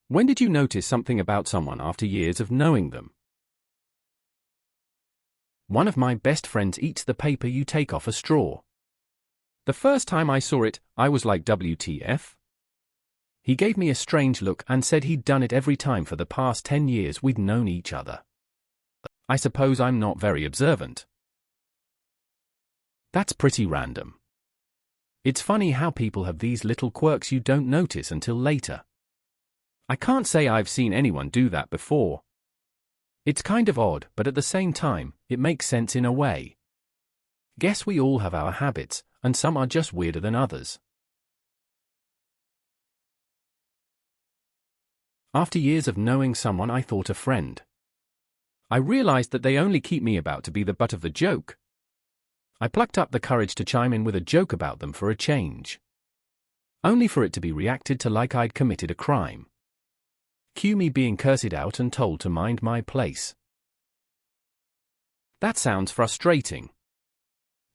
When did you notice something about someone after years of knowing them? One of my best friends eats the paper you take off a straw. The first time I saw it, I was like, WTF? He gave me a strange look and said he'd done it every time for the past 10 years we'd known each other. I suppose I'm not very observant. That's pretty random. It's funny how people have these little quirks you don't notice until later. I can't say I've seen anyone do that before. It's kind of odd, but at the same time, it makes sense in a way. Guess we all have our habits, and some are just weirder than others. After years of knowing someone I thought a friend. I realized that they only keep me about to be the butt of the joke. I plucked up the courage to chime in with a joke about them for a change. Only for it to be reacted to like I'd committed a crime. Cue me being cursed out and told to mind my place. That sounds frustrating.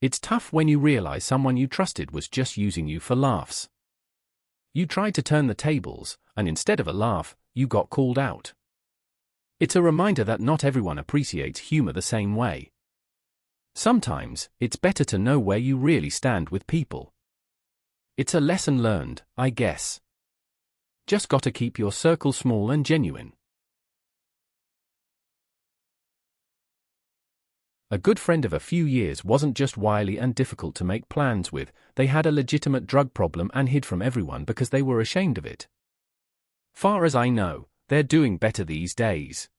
It's tough when you realize someone you trusted was just using you for laughs. You tried to turn the tables, and instead of a laugh, you got called out. It's a reminder that not everyone appreciates humor the same way. Sometimes, it's better to know where you really stand with people. It's a lesson learned, I guess. Just gotta keep your circle small and genuine. A good friend of a few years wasn't just wily and difficult to make plans with, they had a legitimate drug problem and hid from everyone because they were ashamed of it. Far as I know, they're doing better these days.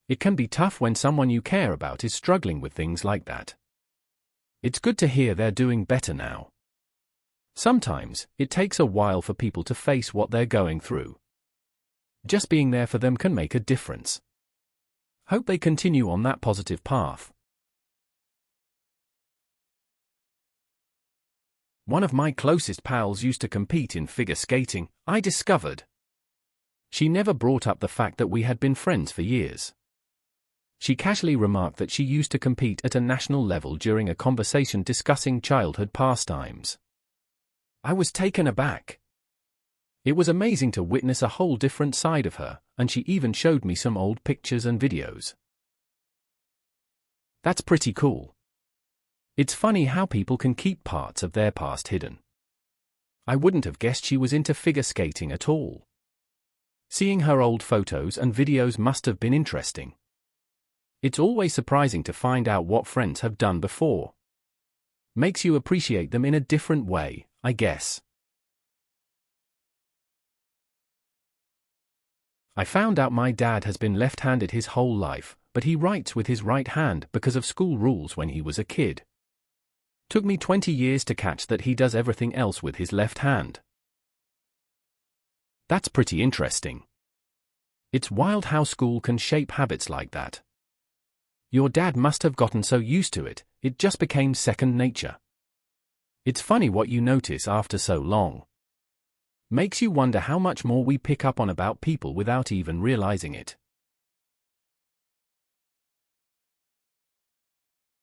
It can be tough when someone you care about is struggling with things like that. It's good to hear they're doing better now. Sometimes, it takes a while for people to face what they're going through. Just being there for them can make a difference. Hope they continue on that positive path. One of my closest pals used to compete in figure skating, I discovered. She never brought up the fact that we had been friends for years. She casually remarked that she used to compete at a national level during a conversation discussing childhood pastimes. I was taken aback. It was amazing to witness a whole different side of her, and she even showed me some old pictures and videos. That's pretty cool. It's funny how people can keep parts of their past hidden. I wouldn't have guessed she was into figure skating at all. Seeing her old photos and videos must have been interesting. It's always surprising to find out what friends have done before. Makes you appreciate them in a different way, I guess. I found out my dad has been left-handed his whole life, but he writes with his right hand because of school rules when he was a kid. Took me 20 years to catch that he does everything else with his left hand. That's pretty interesting. It's wild how school can shape habits like that. Your dad must have gotten so used to it, it just became second nature. It's funny what you notice after so long. Makes you wonder how much more we pick up on about people without even realizing it.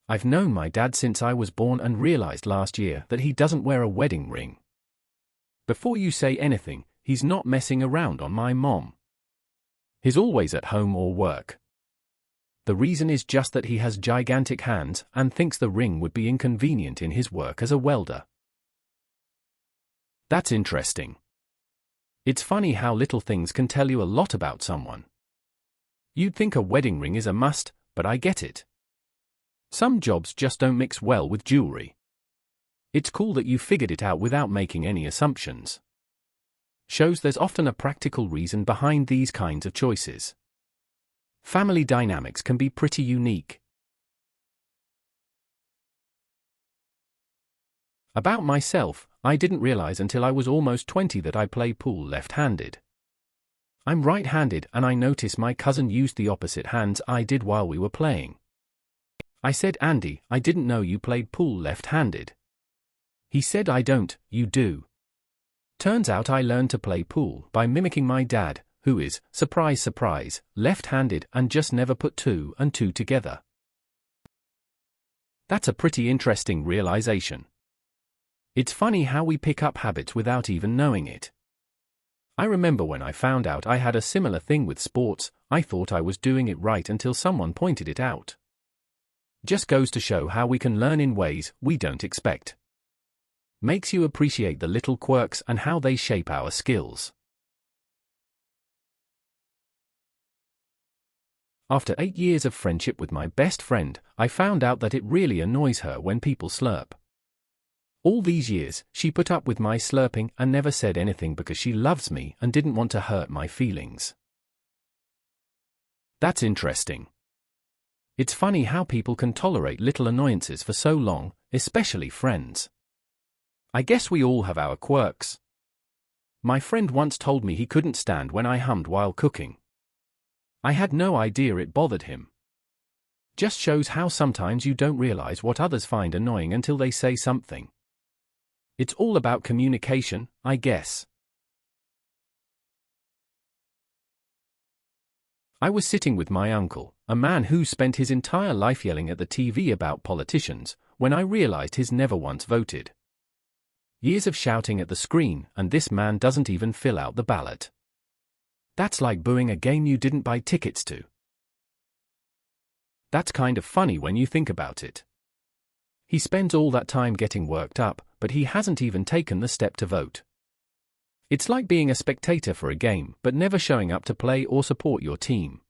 I've known my dad since I was born and realized last year that he doesn't wear a wedding ring. Before you say anything, he's not messing around on my mom. He's always at home or work. The reason is just that he has gigantic hands and thinks the ring would be inconvenient in his work as a welder. That's interesting. It's funny how little things can tell you a lot about someone. You'd think a wedding ring is a must, but I get it. Some jobs just don't mix well with jewelry. It's cool that you figured it out without making any assumptions. Shows there's often a practical reason behind these kinds of choices. Family dynamics can be pretty unique. About myself, I didn't realize until I was almost 20 that I play pool left-handed. I'm right-handed and I noticed my cousin used the opposite hands I did while we were playing. I said, "Andy, I didn't know you played pool left-handed." He said, "I don't, you do." Turns out I learned to play pool by mimicking my dad, who is, surprise surprise, left-handed and just never put two and two together. That's a pretty interesting realization. It's funny how we pick up habits without even knowing it. I remember when I found out I had a similar thing with sports, I thought I was doing it right until someone pointed it out. Just goes to show how we can learn in ways we don't expect. Makes you appreciate the little quirks and how they shape our skills. After 8 years of friendship with my best friend, I found out that it really annoys her when people slurp. All these years, she put up with my slurping and never said anything because she loves me and didn't want to hurt my feelings. That's interesting. It's funny how people can tolerate little annoyances for so long, especially friends. I guess we all have our quirks. My friend once told me he couldn't stand when I hummed while cooking. I had no idea it bothered him. Just shows how sometimes you don't realize what others find annoying until they say something. It's all about communication, I guess. I was sitting with my uncle, a man who spent his entire life yelling at the TV about politicians, when I realized he's never once voted. Years of shouting at the screen, and this man doesn't even fill out the ballot. That's like booing a game you didn't buy tickets to. That's kind of funny when you think about it. He spends all that time getting worked up, but he hasn't even taken the step to vote. It's like being a spectator for a game, but never showing up to play or support your team.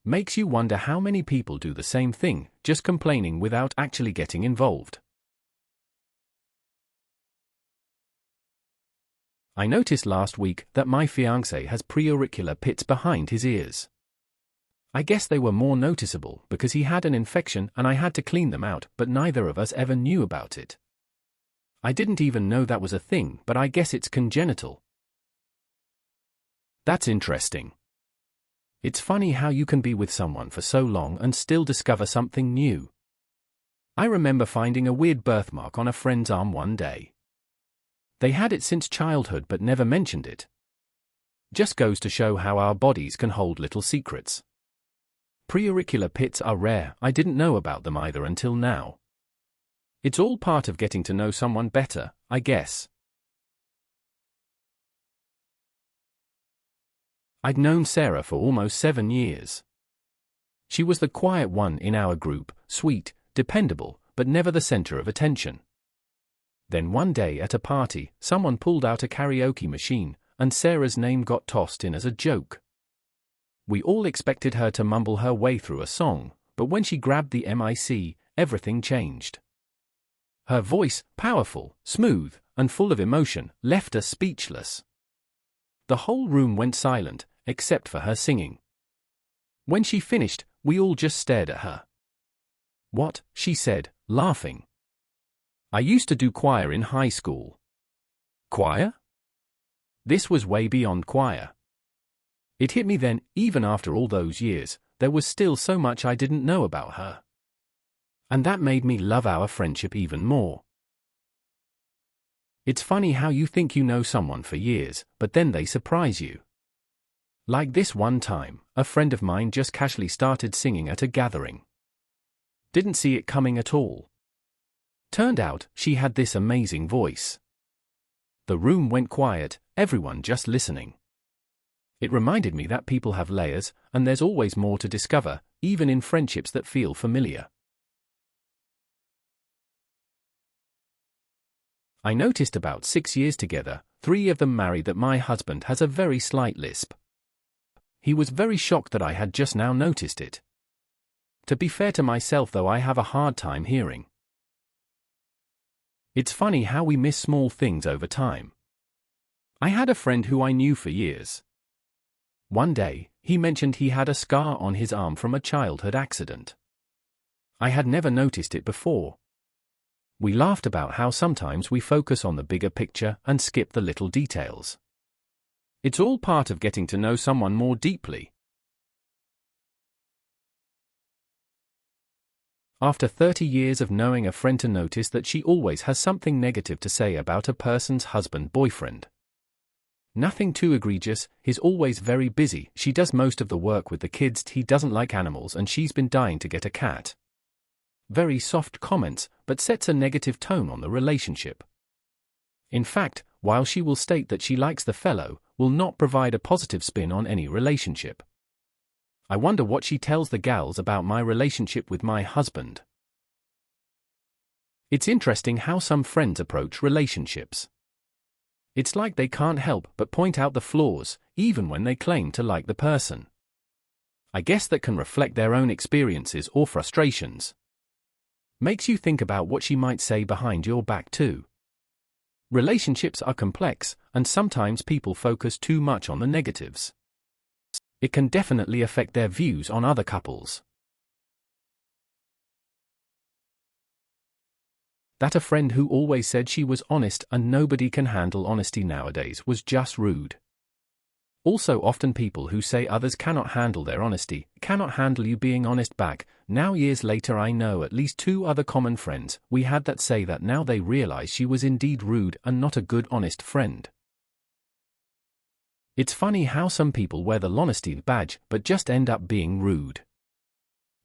Makes you wonder how many people do the same thing, just complaining without actually getting involved. I noticed last week that my fiancé has preauricular pits behind his ears. I guess they were more noticeable because he had an infection and I had to clean them out, but neither of us ever knew about it. I didn't even know that was a thing, but I guess it's congenital. That's interesting. It's funny how you can be with someone for so long and still discover something new. I remember finding a weird birthmark on a friend's arm one day. They had it since childhood but never mentioned it. Just goes to show how our bodies can hold little secrets. Preauricular pits are rare, I didn't know about them either until now. It's all part of getting to know someone better, I guess. I'd known Sarah for almost 7 years. She was the quiet one in our group, sweet, dependable, but never the center of attention. Then one day at a party, someone pulled out a karaoke machine, and Sarah's name got tossed in as a joke. We all expected her to mumble her way through a song, but when she grabbed the mic, everything changed. Her voice, powerful, smooth, and full of emotion, left us speechless. The whole room went silent, except for her singing. When she finished, we all just stared at her. "What?" she said, laughing. "I used to do choir in high school." Choir? This was way beyond choir. It hit me then, even after all those years, there was still so much I didn't know about her. And that made me love our friendship even more. It's funny how you think you know someone for years, but then they surprise you. Like this one time, a friend of mine just casually started singing at a gathering. Didn't see it coming at all. Turned out, she had this amazing voice. The room went quiet, everyone just listening. It reminded me that people have layers, and there's always more to discover, even in friendships that feel familiar. I noticed about 6 years together, 3 of them married, that my husband has a very slight lisp. He was very shocked that I had just now noticed it. To be fair to myself though, I have a hard time hearing. It's funny how we miss small things over time. I had a friend who I knew for years. One day, he mentioned he had a scar on his arm from a childhood accident. I had never noticed it before. We laughed about how sometimes we focus on the bigger picture and skip the little details. It's all part of getting to know someone more deeply. After 30 years of knowing a friend, to notice that she always has something negative to say about a person's husband-boyfriend. Nothing too egregious, he's always very busy, she does most of the work with the kids, he doesn't like animals and she's been dying to get a cat. Very soft comments, but sets a negative tone on the relationship. In fact, while she will state that she likes the fellow, will not provide a positive spin on any relationship. I wonder what she tells the gals about my relationship with my husband. It's interesting how some friends approach relationships. It's like they can't help but point out the flaws, even when they claim to like the person. I guess that can reflect their own experiences or frustrations. Makes you think about what she might say behind your back too. Relationships are complex, and sometimes people focus too much on the negatives. It can definitely affect their views on other couples. That a friend who always said she was honest and nobody can handle honesty nowadays was just rude. Also, often people who say others cannot handle their honesty, cannot handle you being honest back. Now years later I know at least 2 other common friends we had that say that now they realize she was indeed rude and not a good honest friend. It's funny how some people wear the honesty badge but just end up being rude.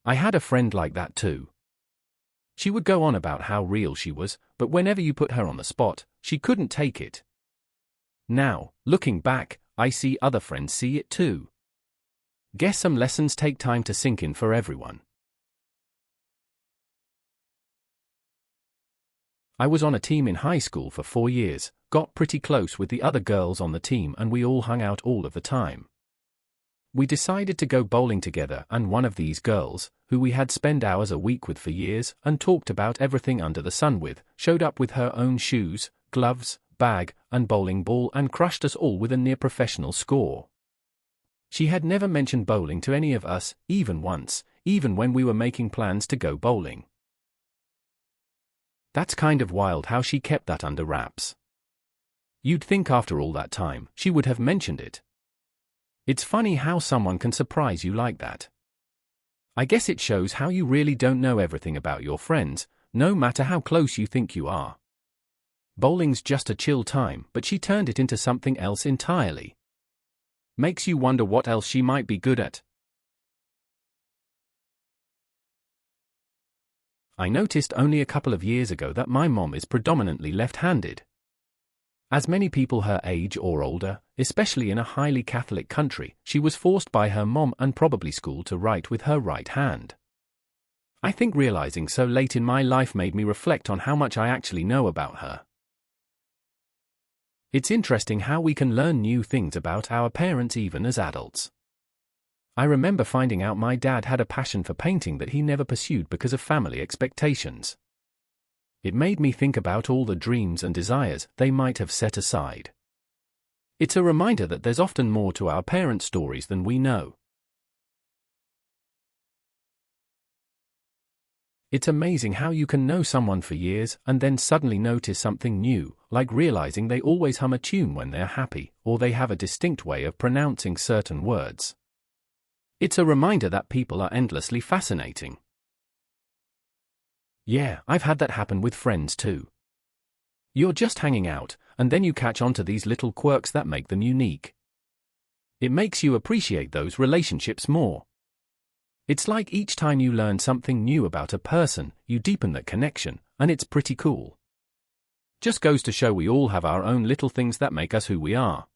I had a friend like that too. She would go on about how real she was, but whenever you put her on the spot, she couldn't take it. Now, looking back, I see other friends see it too. Guess some lessons take time to sink in for everyone. I was on a team in high school for 4 years, got pretty close with the other girls on the team and we all hung out all of the time. We decided to go bowling together and one of these girls, who we had spent hours a week with for years and talked about everything under the sun with, showed up with her own shoes, gloves, bag, and bowling ball and crushed us all with a near-professional score. She had never mentioned bowling to any of us, even once, even when we were making plans to go bowling. That's kind of wild how she kept that under wraps. You'd think after all that time, she would have mentioned it. It's funny how someone can surprise you like that. I guess it shows how you really don't know everything about your friends, no matter how close you think you are. Bowling's just a chill time, but she turned it into something else entirely. Makes you wonder what else she might be good at. I noticed only a couple of years ago that my mom is predominantly left-handed. As many people her age or older, especially in a highly Catholic country, she was forced by her mom and probably school to write with her right hand. I think realizing so late in my life made me reflect on how much I actually know about her. It's interesting how we can learn new things about our parents even as adults. I remember finding out my dad had a passion for painting that he never pursued because of family expectations. It made me think about all the dreams and desires they might have set aside. It's a reminder that there's often more to our parents' stories than we know. It's amazing how you can know someone for years and then suddenly notice something new, like realizing they always hum a tune when they're happy, or they have a distinct way of pronouncing certain words. It's a reminder that people are endlessly fascinating. Yeah, I've had that happen with friends too. You're just hanging out, and then you catch on to these little quirks that make them unique. It makes you appreciate those relationships more. It's like each time you learn something new about a person, you deepen that connection, and it's pretty cool. Just goes to show we all have our own little things that make us who we are.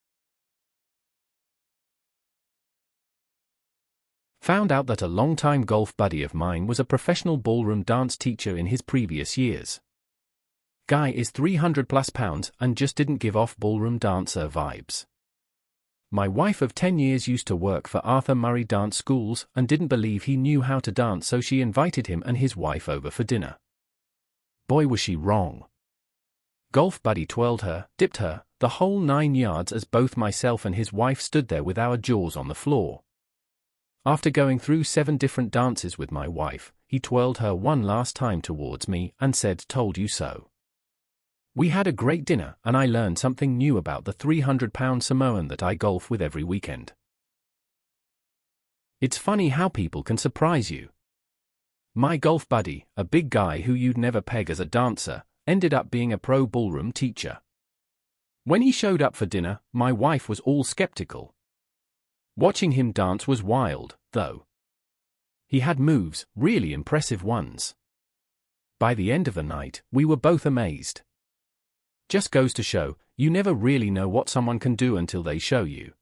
Found out that a longtime golf buddy of mine was a professional ballroom dance teacher in his previous years. Guy is 300+ pounds and just didn't give off ballroom dancer vibes. My wife of 10 years used to work for Arthur Murray Dance Schools and didn't believe he knew how to dance, so she invited him and his wife over for dinner. Boy, was she wrong. Golf buddy twirled her, dipped her, the whole 9 yards as both myself and his wife stood there with our jaws on the floor. After going through 7 different dances with my wife, he twirled her one last time towards me and said, "Told you so." We had a great dinner and I learned something new about the 300-pound Samoan that I golf with every weekend. It's funny how people can surprise you. My golf buddy, a big guy who you'd never peg as a dancer, ended up being a pro ballroom teacher. When he showed up for dinner, my wife was all skeptical. Watching him dance was wild, though. He had moves, really impressive ones. By the end of the night, we were both amazed. Just goes to show, You never really know what someone can do until they show you.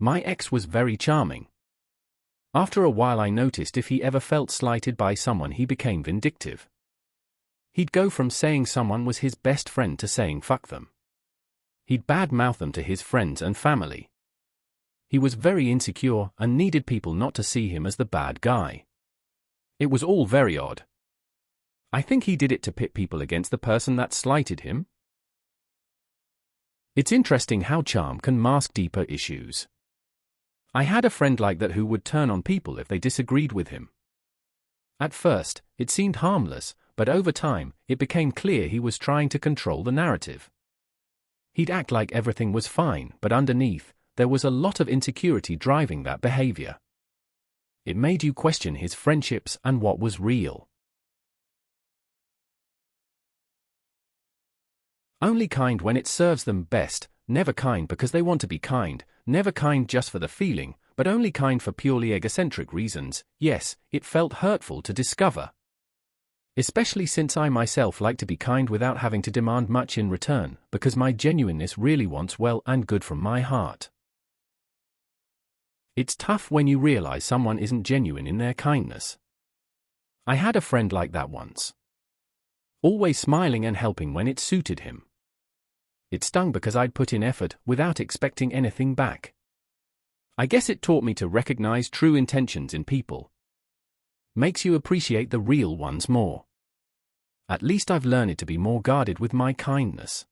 My ex was very charming. After a while I noticed if he ever felt slighted by someone he became vindictive. He'd go from saying someone was his best friend to saying fuck them. He'd badmouth them to his friends and family. He was very insecure and needed people not to see him as the bad guy. It was all very odd. I think he did it to pit people against the person that slighted him. It's interesting how charm can mask deeper issues. I had a friend like that who would turn on people if they disagreed with him. At first, it seemed harmless, but over time, it became clear he was trying to control the narrative. He'd act like everything was fine, but underneath, there was a lot of insecurity driving that behavior. It made you question his friendships and what was real. Only kind when it serves them best, never kind because they want to be kind, never kind just for the feeling, but only kind for purely egocentric reasons. Yes, it felt hurtful to discover. Especially since I myself like to be kind without having to demand much in return, because my genuineness really wants well and good from my heart. It's tough when you realize someone isn't genuine in their kindness. I had a friend like that once. Always smiling and helping when it suited him. It stung because I'd put in effort without expecting anything back. I guess it taught me to recognize true intentions in people. Makes you appreciate the real ones more. At least I've learned to be more guarded with my kindness.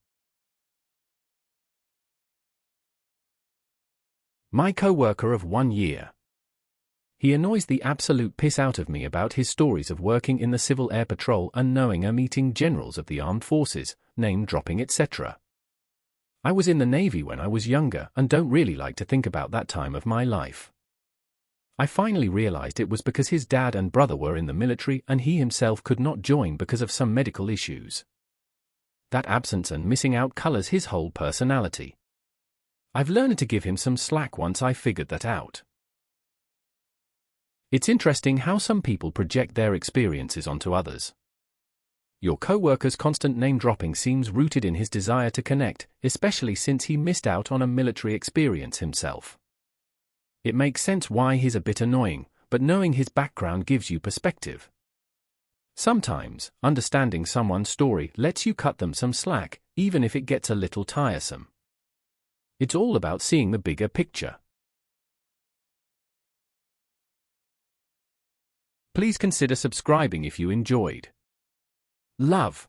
My co-worker of 1 year. He annoys the absolute piss out of me about his stories of working in the Civil Air Patrol and knowing meeting generals of the armed forces, name-dropping etc. I was in the Navy when I was younger and don't really like to think about that time of my life. I finally realized it was because his dad and brother were in the military and he himself could not join because of some medical issues. That absence and missing out colors his whole personality. I've learned to give him some slack once I figured that out. It's interesting how some people project their experiences onto others. Your co-worker's constant name-dropping seems rooted in his desire to connect, especially since he missed out on a military experience himself. It makes sense why he's a bit annoying, but knowing his background gives you perspective. Sometimes, understanding someone's story lets you cut them some slack, even if it gets a little tiresome. It's all about seeing the bigger picture. Please consider subscribing if you enjoyed. Love.